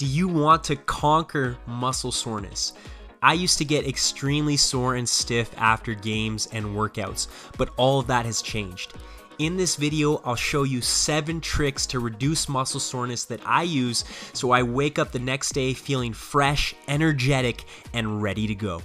Do you want to conquer muscle soreness? I used to get extremely sore and stiff after games and workouts, but all of that has changed. In this video, I'll show you 7 tricks to reduce muscle soreness that I use so I wake up the next day feeling fresh, energetic, and ready to go.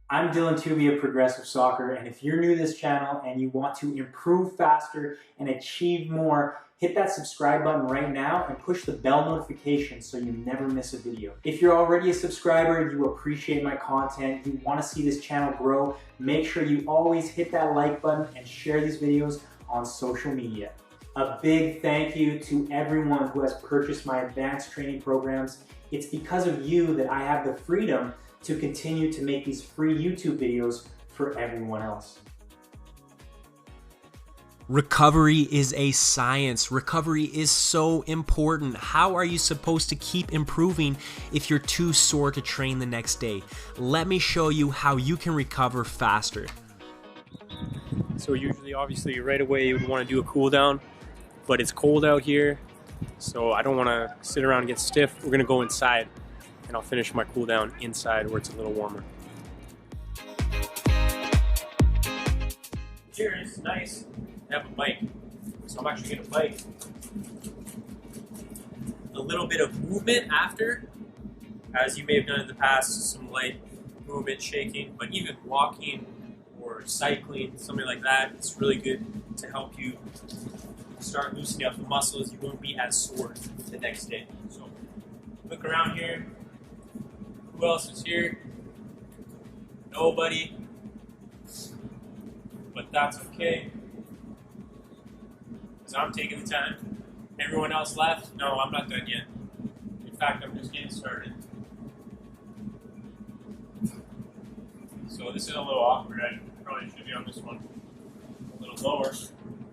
I'm Dylan Tooby of Progressive Soccer, and if you're new to this channel and you want to improve faster and achieve more, hit that subscribe button right now and push the bell notification so you never miss a video. If you're already a subscriber, you appreciate my content, you want to see this channel grow, make sure you always hit that like button and share these videos on social media. A big thank you to everyone who has purchased my advanced training programs. It's because of you that I have the freedom to continue to make these free YouTube videos for everyone else. Recovery is a science. Recovery is so important. How are you supposed to keep improving if you're too sore to train the next day? Let me show you how you can recover faster. So usually, obviously, right away you would want to do a cool down, but it's cold out here, so I don't want to sit around and get stiff. We're going to go inside, and I'll finish my cool down inside where it's a little warmer. Here it's nice to have a bike, so I'm actually going to bike. A little bit of movement after, as you may have done in the past, some light movement, shaking, but even walking or cycling, something like that, it's really good to help you start loosening up the muscles. You won't be as sore the next day. So look around here. Who else is here? Nobody. But that's okay, because I'm taking the time. Everyone else left? No, I'm not done yet. In fact, I'm just getting started. So this is a little awkward. I probably should be on this one a little lower.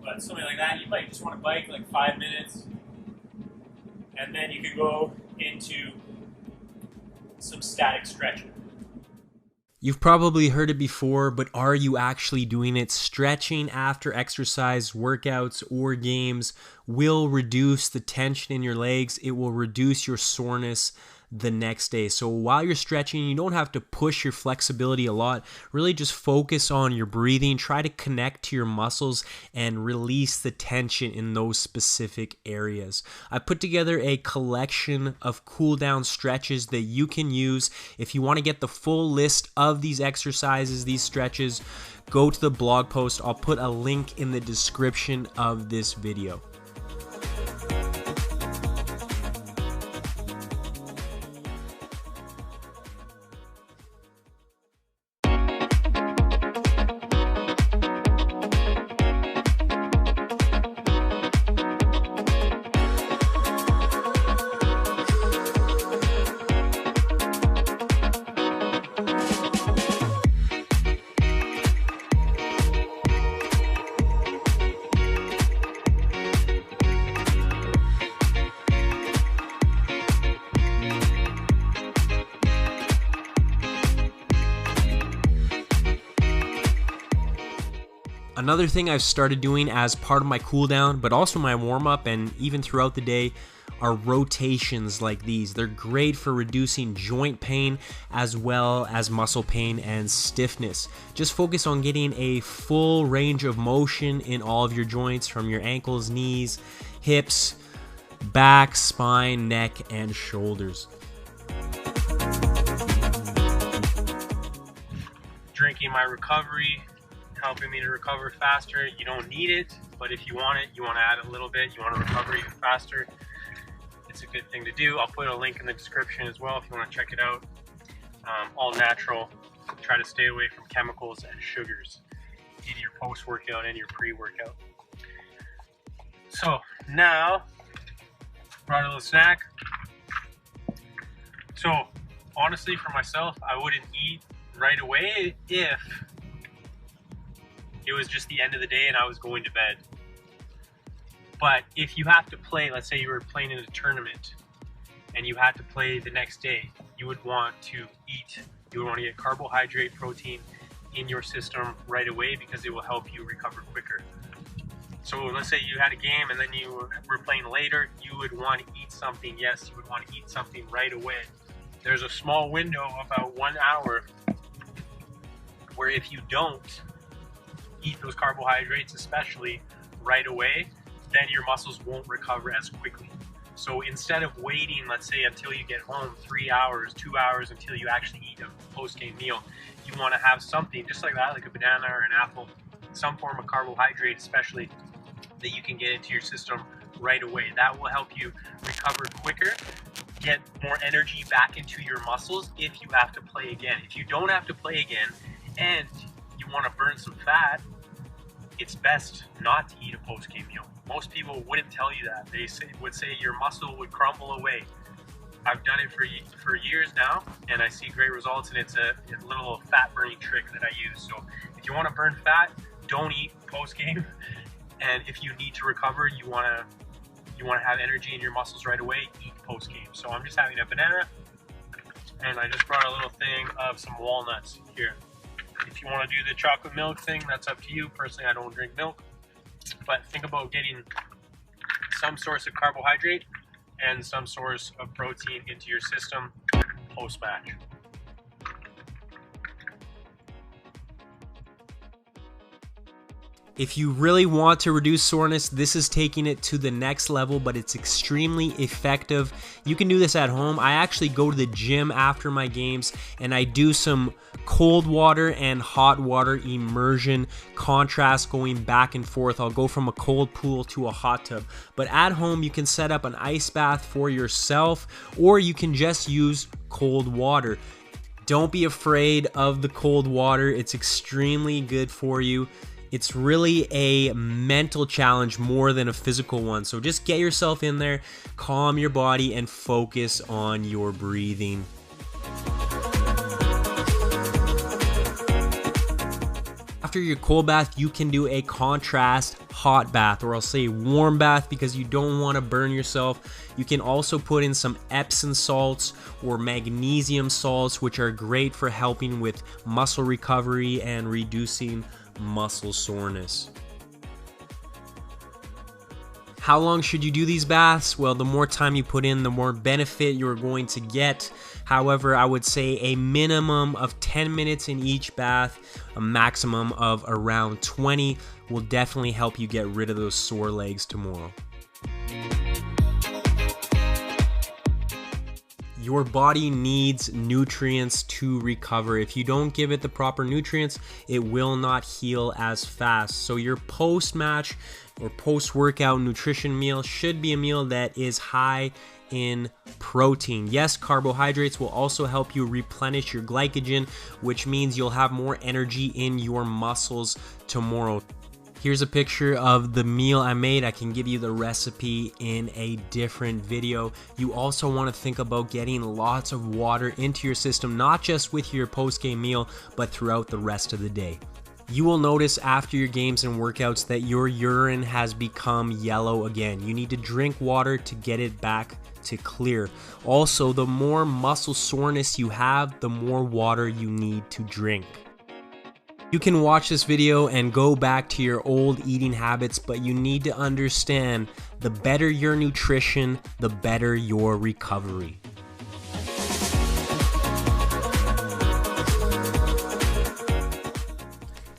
But something like that, you might just want to bike like 5 minutes. And then you could go into some static stretching. You've probably heard it before, but are you actually doing it? Stretching after exercise, workouts, or games will reduce the tension in your legs. It will reduce your soreness the next day. So while you're stretching, you don't have to push your flexibility a lot. Really just focus on your breathing. Try to connect to your muscles and release the tension in those specific areas. I put together a collection of cool down stretches that you can use. If you want to get the full list of these exercises, these stretches, go to the blog post. I'll put a link in the description of this video. Another thing I've started doing as part of my cool down, but also my warm up and even throughout the day, are rotations like these. They're great for reducing joint pain as well as muscle pain and stiffness. Just focus on getting a full range of motion in all of your joints, from your ankles, knees, hips, back, spine, neck, and shoulders. Drinking my recovery, helping me to recover faster. You don't need it, but if you want it, you want to add a little bit, you want to recover even faster, it's a good thing to do. I'll put a link in the description as well if you want to check it out. All natural. Try to stay away from chemicals and sugars in your post-workout and your pre-workout. So now, brought a little snack. So honestly, for myself, I wouldn't eat right away if it was just the end of the day and I was going to bed. But if you have to play, let's say you were playing in a tournament and you had to play the next day, you would want to eat, you would want to get carbohydrate, protein in your system right away because it will help you recover quicker. So let's say you had a game and then you were playing later, you would want to eat something. Yes, you would want to eat something right away. There's a small window, about 1 hour, where if you don't eat those carbohydrates, especially right away, then your muscles won't recover as quickly. So instead of waiting, let's say, until you get home, 3 hours, 2 hours until you actually eat a post-game meal, you want to have something just like that, like a banana or an apple, some form of carbohydrate especially, that you can get into your system right away. That will help you recover quicker, get more energy back into your muscles if you have to play again. If you don't have to play again and you want to burn some fat, it's best not to eat a post-game meal. Most people wouldn't tell you that. They would say your muscle would crumble away. I've done it for years now, and I see great results, and it's a little fat burning trick that I use. So if you want to burn fat, don't eat post-game. And if you need to recover, you want to have energy in your muscles right away, eat post-game. So I'm just having a banana, and I just brought a little thing of some walnuts here. If you want to do the chocolate milk thing, that's up to you. Personally, I don't drink milk, but think about getting some source of carbohydrate and some source of protein into your system post-match. If you really want to reduce soreness, this is taking it to the next level, but it's extremely effective. You can do this at home. I actually go to the gym after my games and I do some cold water and hot water immersion contrast, going back and forth. I'll go from a cold pool to a hot tub. But at home, you can set up an ice bath for yourself, or you can just use cold water. Don't be afraid of the cold water. It's extremely good for you. It's really a mental challenge more than a physical one. So just get yourself in there, calm your body, and focus on your breathing. After your cold bath, you can do a contrast hot bath, or I'll say warm bath, because you don't want to burn yourself. You can also put in some Epsom salts or magnesium salts, which are great for helping with muscle recovery and reducing muscle soreness. How long should you do these baths? Well, the more time you put in, the more benefit you're going to get. However, I would say a minimum of 10 minutes in each bath, a maximum of around 20 will definitely help you get rid of those sore legs tomorrow. Your body needs nutrients to recover. If you don't give it the proper nutrients, it will not heal as fast. So your post-match or post-workout nutrition meal should be a meal that is high in protein. Yes, carbohydrates will also help you replenish your glycogen, which means you'll have more energy in your muscles tomorrow. Here's a picture of the meal I made. I can give you the recipe in a different video. You also want to think about getting lots of water into your system, not just with your post-game meal, but throughout the rest of the day. You will notice after your games and workouts that your urine has become yellow again. You need to drink water to get it back to clear. Also, the more muscle soreness you have, the more water you need to drink. You can watch this video and go back to your old eating habits, but you need to understand the better your nutrition, the better your recovery.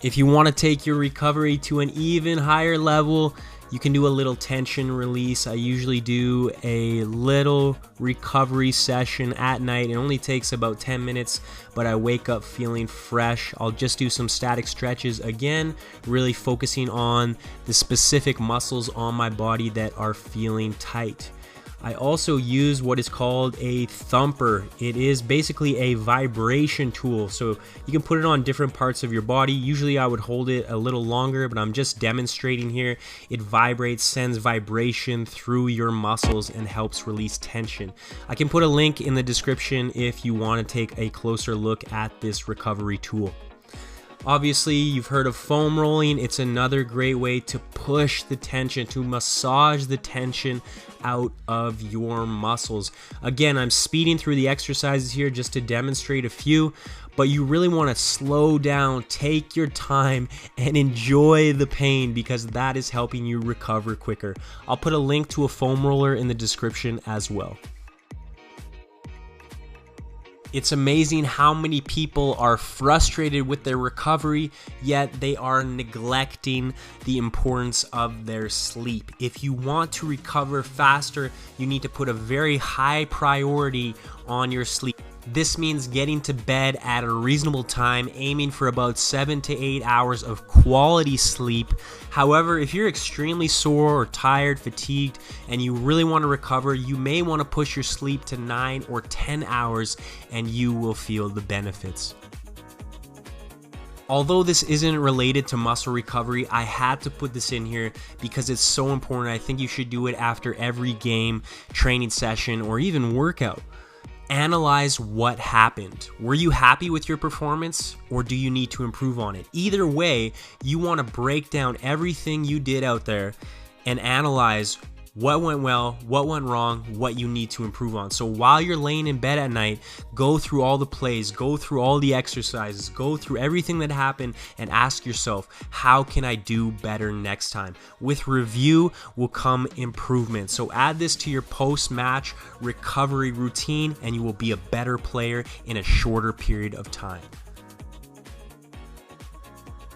If you want to take your recovery to an even higher level, you can do a little tension release. I usually do a little recovery session at night. It only takes about 10 minutes, but I wake up feeling fresh. I'll just do some static stretches again, really focusing on the specific muscles on my body that are feeling tight. I also use what is called a thumper. It is basically a vibration tool, so you can put it on different parts of your body. Usually I would hold it a little longer, but I'm just demonstrating here. It vibrates, sends vibration through your muscles, and helps release tension. I can put a link in the description if you want to take a closer look at this recovery tool. Obviously, you've heard of foam rolling. It's another great way to push the tension, to massage the tension out of your muscles. Again, I'm speeding through the exercises here just to demonstrate a few, but you really want to slow down, take your time, and enjoy the pain, because that is helping you recover quicker. I'll put a link to a foam roller in the description as well. It's amazing how many people are frustrated with their recovery, yet they are neglecting the importance of their sleep. If you want to recover faster, you need to put a very high priority on your sleep. This means getting to bed at a reasonable time, aiming for about 7 to 8 hours of quality sleep. However, if you're extremely sore or tired, fatigued, and you really want to recover, you may want to push your sleep to 9 or 10 hours, and you will feel the benefits. Although this isn't related to muscle recovery, I had to put this in here because it's so important. I think you should do it after every game, training session, or even workout. Analyze what happened. Were you happy with your performance, or do you need to improve on it? Either way, you want to break down everything you did out there and analyze what went well, what went wrong, what you need to improve on. So while you're laying in bed at night, go through all the plays, go through all the exercises, go through everything that happened, and ask yourself, how can I do better next time? With review will come improvement. So add this to your post-match recovery routine, and you will be a better player in a shorter period of time.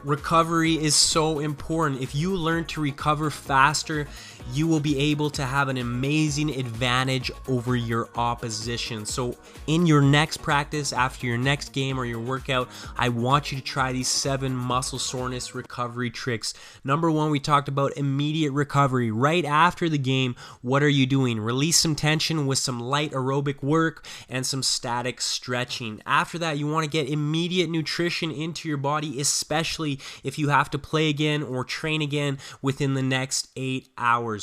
Recovery is so important. If you learn to recover faster, you will be able to have an amazing advantage over your opposition. So in your next practice, after your next game or your workout, I want you to try these 7 muscle soreness recovery tricks. Number 1, we talked about immediate recovery. Right after the game, what are you doing? Release some tension with some light aerobic work and some static stretching. After that, you want to get immediate nutrition into your body, especially if you have to play again or train again within the next 8 hours.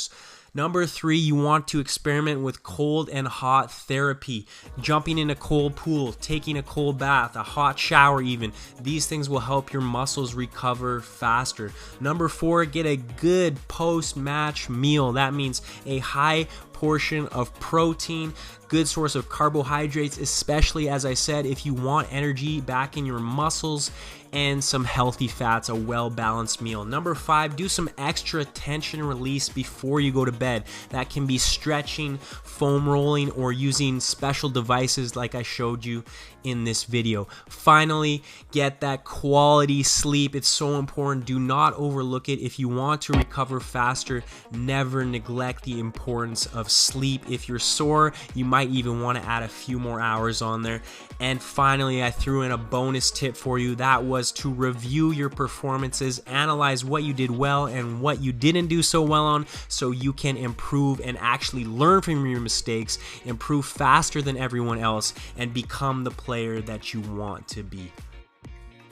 Number 3, you want to experiment with cold and hot therapy. Jumping in a cold pool, taking a cold bath, a hot shower even. These things will help your muscles recover faster. Number 4, get a good post-match meal. That means a high portion of protein, good source of carbohydrates, especially, as I said, if you want energy back in your muscles, and some healthy fats, a well-balanced meal. Number 5, do some extra tension release before you go to bed. That can be stretching, foam rolling, or using special devices like I showed you in this video. Finally, get that quality sleep. It's so important. Do not overlook it. If you want to recover faster, never neglect the importance of sleep. If you're sore, you might even want to add a few more hours on there. And finally, I threw in a bonus tip for you. That was to review your performances, analyze what you did well and what you didn't do so well on, so you can improve and actually learn from your mistakes, improve faster than everyone else, and become the player that you want to be.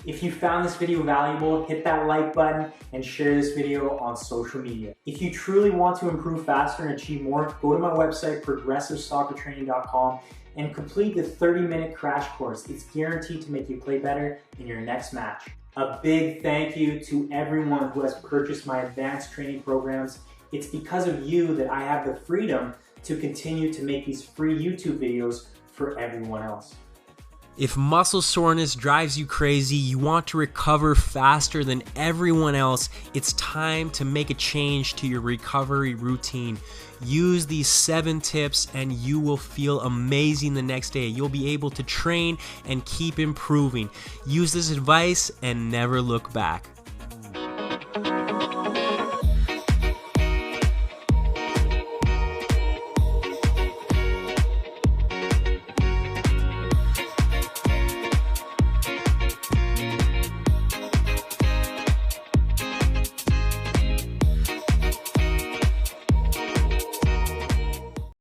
If you found this video valuable, hit that like button and share this video on social media. If you truly want to improve faster and achieve more, go to my website, progressivesoccertraining.com, and complete the 30-minute crash course. It's guaranteed to make you play better in your next match. A big thank you to everyone who has purchased my advanced training programs. It's because of you that I have the freedom to continue to make these free YouTube videos for everyone else. If muscle soreness drives you crazy, you want to recover faster than everyone else, it's time to make a change to your recovery routine. Use these 7 tips and you will feel amazing the next day. You'll be able to train and keep improving. Use this advice and never look back.